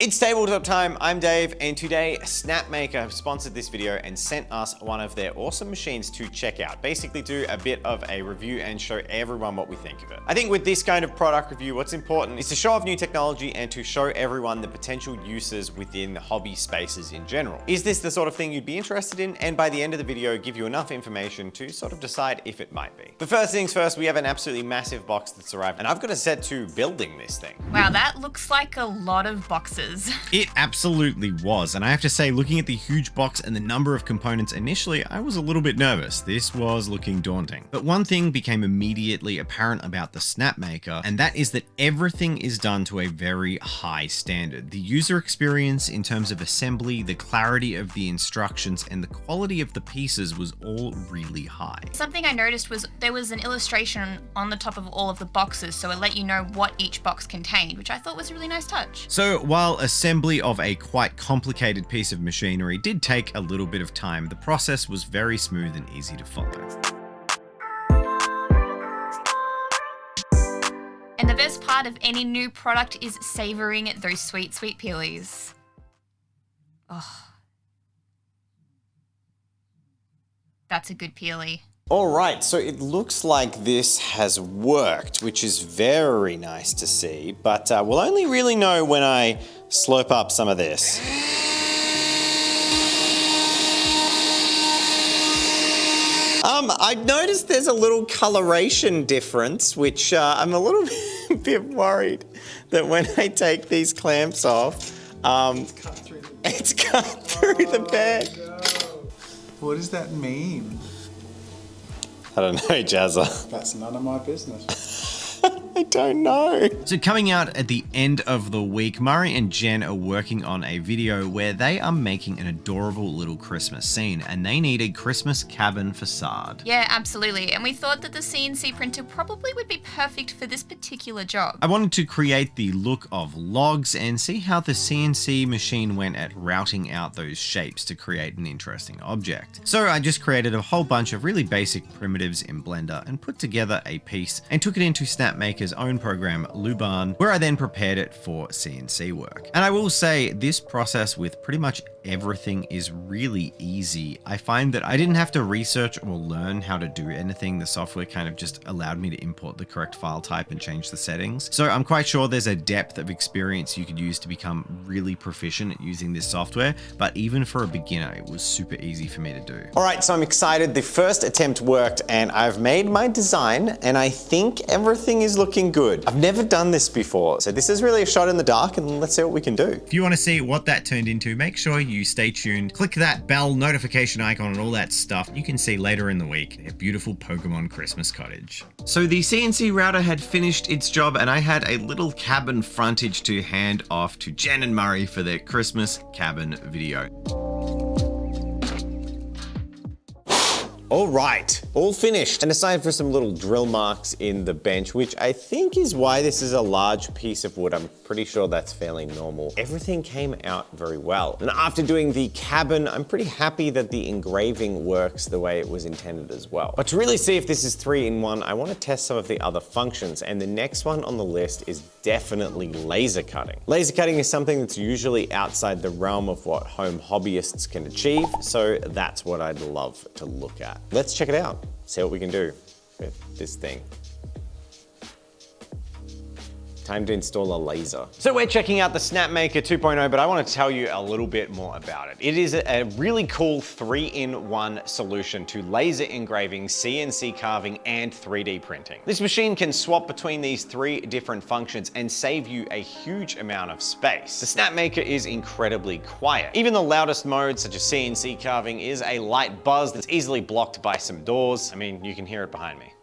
It's tabletop time, I'm Dave, and today Snapmaker have sponsored this video and sent us one of their awesome machines to check out. Basically do a bit of a review and show everyone what we think of it. I think with this kind of product review, what's important is to show off new technology and to show everyone the potential uses within the hobby spaces in general. Is this the sort of thing you'd be interested in? And by the end of the video, give you enough information to sort of decide if it might be. But first things first, we have an absolutely massive box that's arrived, and I've got a set to building this thing. Wow, that looks like a lot of boxes. It absolutely was, and I have to say, looking at the huge box and the number of components initially, I was a little bit nervous. This was looking daunting. But one thing became immediately apparent about the Snapmaker, and that is that everything is done to a very high standard. The user experience in terms of assembly, the clarity of the instructions, and the quality of the pieces was all really high. Something I noticed was there was an illustration on the top of all of the boxes, so it let you know what each box contained, which I thought was a really nice touch. So while assembly of a quite complicated piece of machinery did take a little bit of time, the process was very smooth and easy to follow. And the best part of any new product is savoring those sweet, sweet peelies. Oh. That's a good peely. All right, so it looks like this has worked, which is very nice to see, but we'll only really know when I slurp up some of this. I noticed there's a little coloration difference, which I'm a little bit worried that when I take these clamps off, it's cut through the bed. No. What does that mean? I don't know, Jazza. That's none of my business. I don't know. So coming out at the end of the week, Murray and Jen are working on a video where they are making an adorable little Christmas scene, and they need a Christmas cabin facade. Yeah, absolutely. And we thought that the CNC printer probably would be perfect for this particular job. I wanted to create the look of logs and see how the CNC machine went at routing out those shapes to create an interesting object. So I just created a whole bunch of really basic primitives in Blender and put together a piece and took it into Snapmaker's own program, Luban, where I then prepared it for CNC work. And I will say this process with pretty much everything is really easy. I find that I didn't have to research or learn how to do anything. The software kind of just allowed me to import the correct file type and change the settings. So I'm quite sure there's a depth of experience you could use to become really proficient at using this software, but even for a beginner, it was super easy for me to do. All right, so I'm excited. The first attempt worked and I've made my design and I think everything is looking good. I've never done this before, so this is really a shot in the dark and let's see what we can do. If you want to see what that turned into, make sure you stay tuned, click that bell notification icon and all that stuff. You can see later in the week a beautiful Pokemon Christmas cottage. So the CNC router had finished its job and I had a little cabin frontage to hand off to Jen and Murray for their Christmas cabin video. All right, all finished. And aside from some little drill marks in the bench, which I think is why this is a large piece of wood, I'm pretty sure that's fairly normal. Everything came out very well. And after doing the cabin, I'm pretty happy that the engraving works the way it was intended as well. But to really see if this is 3-in-1, I want to test some of the other functions. And the next one on the list is definitely laser cutting. Laser cutting is something that's usually outside the realm of what home hobbyists can achieve. So that's what I'd love to look at. Let's check it out, see what we can do with this thing. Time to install a laser. So we're checking out the Snapmaker 2.0, but I want to tell you a little bit more about it. It is a really cool 3-in-1 solution to laser engraving, CNC carving, and 3D printing. This machine can swap between these 3 different functions and save you a huge amount of space. The Snapmaker is incredibly quiet. Even the loudest modes, such as CNC carving, is a light buzz that's easily blocked by some doors. I mean, you can hear it behind me.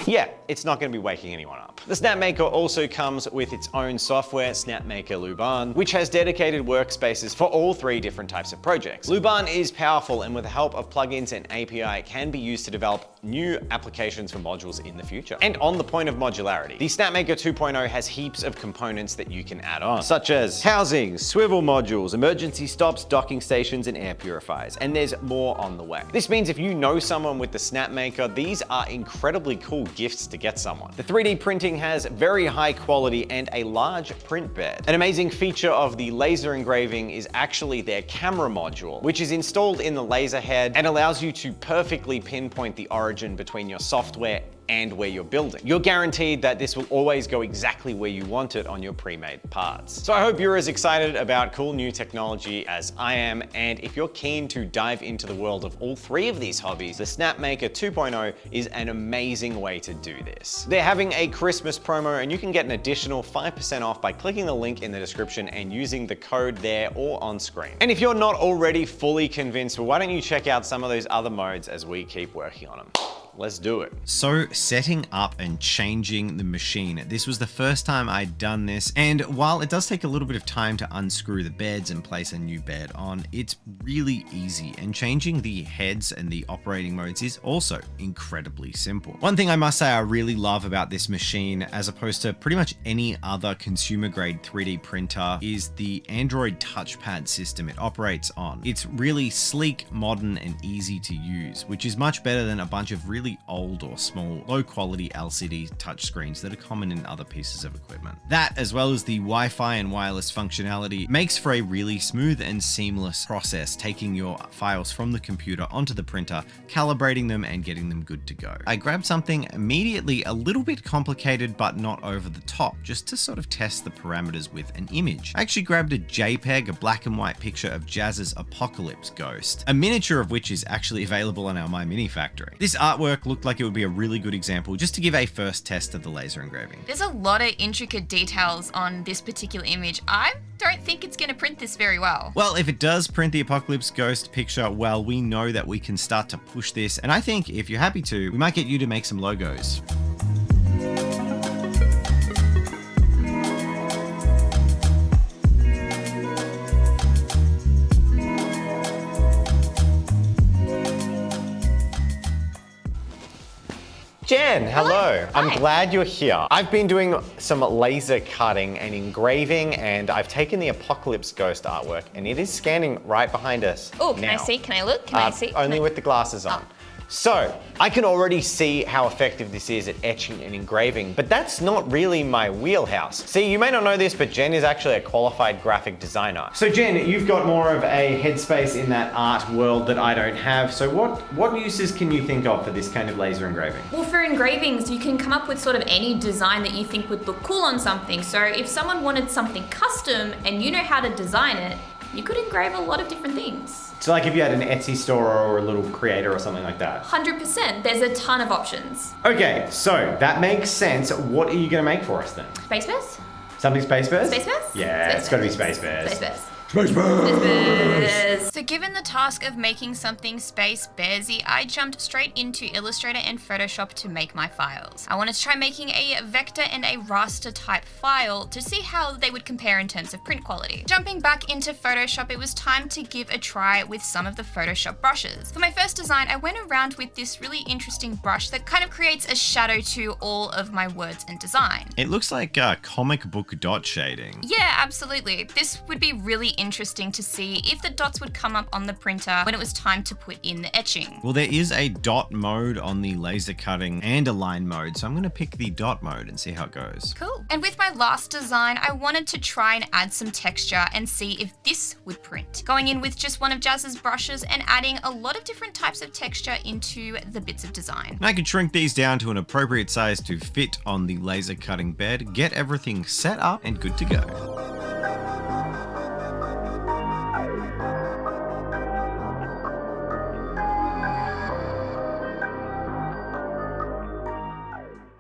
Yeah, it's not going to be waking anyone up. The Snapmaker also comes with its own software, Snapmaker Luban, which has dedicated workspaces for all 3 different types of projects. Luban is powerful and with the help of plugins and API, it can be used to develop new applications for modules in the future. And on the point of modularity, the Snapmaker 2.0 has heaps of components that you can add on, such as housings, swivel modules, emergency stops, docking stations, and air purifiers. And there's more on the way. This means if you know someone with the Snapmaker, these are incredibly cool gifts to get someone. The 3D printing has very high quality and a large print bed. An amazing feature of the laser engraving is actually their camera module, which is installed in the laser head and allows you to perfectly pinpoint the origin between your software and where you're building. You're guaranteed that this will always go exactly where you want it on your pre-made parts. So I hope you're as excited about cool new technology as I am, and if you're keen to dive into the world of all three of these hobbies, the Snapmaker 2.0 is an amazing way to do this. They're having a Christmas promo, and you can get an additional 5% off by clicking the link in the description and using the code there or on screen. And if you're not already fully convinced, well, why don't you check out some of those other modes as we keep working on them. Let's do it. So setting up and changing the machine. This was the first time I'd done this, and while it does take a little bit of time to unscrew the beds and place a new bed on, it's really easy, and changing the heads and the operating modes is also incredibly simple. One thing I must say I really love about this machine, as opposed to pretty much any other consumer grade 3D printer, is the Android touchpad system it operates on. It's really sleek, modern, and easy to use, which is much better than a bunch of really old or small, low quality LCD touchscreens that are common in other pieces of equipment. That, as well as the Wi-Fi and wireless functionality, makes for a really smooth and seamless process, taking your files from the computer onto the printer, calibrating them, and getting them good to go. I grabbed something immediately a little bit complicated but not over the top, just to sort of test the parameters with an image. I actually grabbed a JPEG, a black and white picture of Jazz's Apocalypse Ghost, a miniature of which is actually available on our My Mini factory. This artwork looked like it would be a really good example just to give a first test of the laser engraving. There's a lot of intricate details on this particular image. I don't think it's going to print this very well. Well, if it does print the Apocalypse Ghost picture, well, we know that we can start to push this, and I think if you're happy to, we might get you to make some logos. Jen, hello. I'm Hi. glad you're here. I've been doing some laser cutting and engraving, and I've taken the Apocalypse Ghost artwork, and it is scanning right behind us. Oh, can I now. see? Can I look? Can I see? Only with the glasses on. So, I can already see how effective this is at etching and engraving, but that's not really my wheelhouse. See, you may not know this, but Jen is actually a qualified graphic designer. So Jen, you've got more of a headspace in that art world that I don't have. So what uses can you think of for this kind of laser engraving? Well, for engravings, you can come up with sort of any design that you think would look cool on something. So if someone wanted something custom and you know how to design it, you could engrave a lot of different things. So like if you had an Etsy store or a little creator or something like that. 100%. There's a ton of options. Okay, so that makes sense. What are you gonna make for us then? Space Bears? Something Space Bears? Space Bears? Yeah, Space it's gotta be Bears. Space Bears. Space Bears. Space Bears! So given the task of making something Space Bearsy, I jumped straight into Illustrator and Photoshop to make my files. I wanted to try making a vector and a raster type file to see how they would compare in terms of print quality. Jumping back into Photoshop, it was time to give a try with some of the Photoshop brushes. For my first design, I went around with this really interesting brush that kind of creates a shadow to all of my words and design. It looks like comic book dot shading. Yeah, absolutely. This would be really interesting to see if the dots would come up on the printer when it was time to put in the etching. Well, there is a dot mode on the laser cutting and a line mode, so I'm going to pick the dot mode and see how it goes. Cool. And with my last design, I wanted to try and add some texture and see if this would print. Going in with just one of Jazz's brushes and adding a lot of different types of texture into the bits of design. And I could shrink these down to an appropriate size to fit on the laser cutting bed, get everything set up and good to go.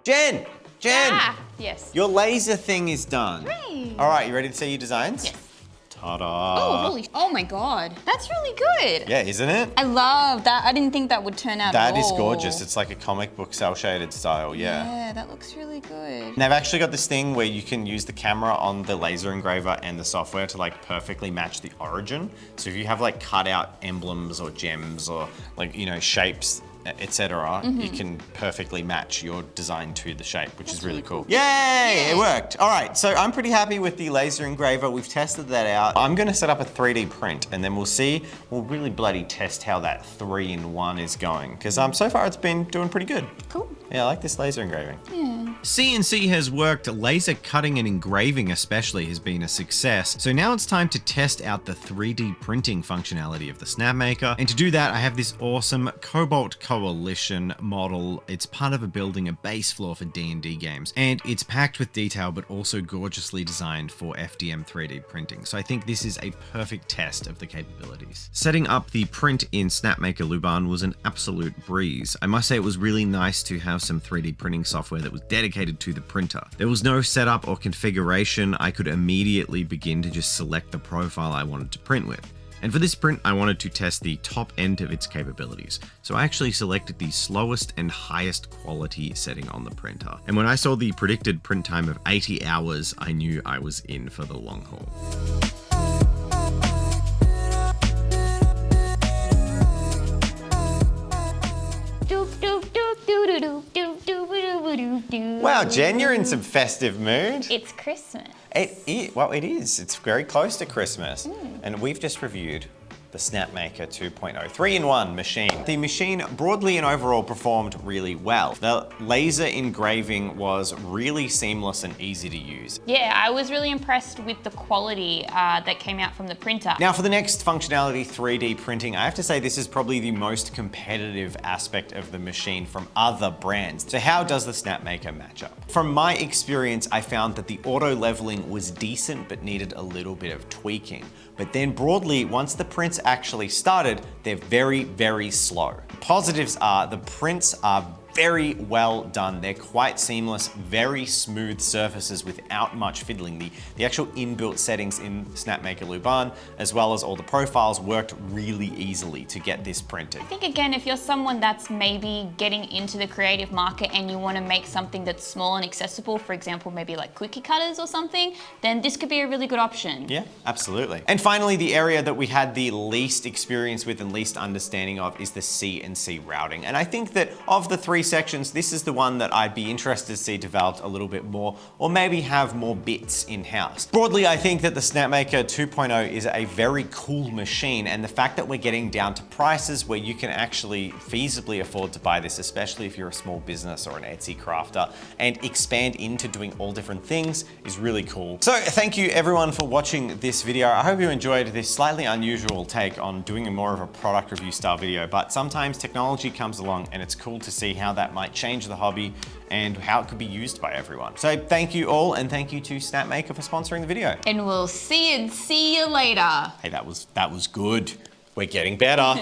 Jen! Ah, yes. Your laser thing is done. Hooray. All right, you ready to see your designs? Yes. Ta-da! Oh my god, that's really good. Yeah, isn't it? I love that. I didn't think that would turn out That at is all. gorgeous. It's like a comic book cel shaded style, yeah. Yeah, that looks really good. And they've actually got this thing where you can use the camera on the laser engraver and the software to like perfectly match the origin. So if you have like cut out emblems or gems or like, you know, shapes etc., you can perfectly match your design to the shape, which is really cool. Yay! It worked. All right, so I'm pretty happy with the laser engraver. We've tested that out. I'm gonna set up a 3D print and then we'll really bloody test how that 3-in-1 is going. Because so far it's been doing pretty good. Cool. Yeah, I like this laser engraving. CNC has worked, laser cutting and engraving especially has been a success, so now it's time to test out the 3D printing functionality of the Snapmaker, and to do that I have this awesome Cobalt Coalition model. It's part of building a base floor for D&D games, and it's packed with detail but also gorgeously designed for FDM 3D printing, so I think this is a perfect test of the capabilities. Setting up the print in Snapmaker Luban was an absolute breeze. I must say it was really nice to have some 3D printing software that was dedicated to the printer. There was no setup or configuration. I could immediately begin to just select the profile I wanted to print with. And for this print, I wanted to test the top end of its capabilities. So I actually selected the slowest and highest quality setting on the printer. And when I saw the predicted print time of 80 hours, I knew I was in for the long haul. Wow, Jen, you're in some festive mood. It's Christmas. Well, it is. It's very close to Christmas. And we've just reviewed the Snapmaker 2.0 3-in-1 machine. The machine broadly and overall performed really well. The laser engraving was really seamless and easy to use. Yeah, I was really impressed with the quality that came out from the printer. Now for the next functionality, 3D printing, I have to say this is probably the most competitive aspect of the machine from other brands. So how does the Snapmaker match up? From my experience, I found that the auto leveling was decent but needed a little bit of tweaking. But then broadly, once the prints actually started, they're very, very slow. Positives are the prints are very well done. They're quite seamless, very smooth surfaces without much fiddling. The actual inbuilt settings in Snapmaker Luban, as well as all the profiles, worked really easily to get this printed. I think again, if you're someone that's maybe getting into the creative market and you want to make something that's small and accessible, for example, maybe like cookie cutters or something, then this could be a really good option. Yeah, absolutely. And finally, the area that we had the least experience with and least understanding of is the CNC routing. And I think that of the three sections, this is the one that I'd be interested to see developed a little bit more, or maybe have more bits in-house. Broadly, I think that the Snapmaker 2.0 is a very cool machine, and the fact that we're getting down to prices where you can actually feasibly afford to buy this, especially if you're a small business or an Etsy crafter, and expand into doing all different things is really cool. So thank you everyone for watching this video. I hope you enjoyed this slightly unusual take on doing more of a product review style video, but sometimes technology comes along and it's cool to see how that might change the hobby and how it could be used by everyone. So thank you all, and thank you to Snapmaker for sponsoring the video. And we'll see you later. Hey, that was good. We're getting better.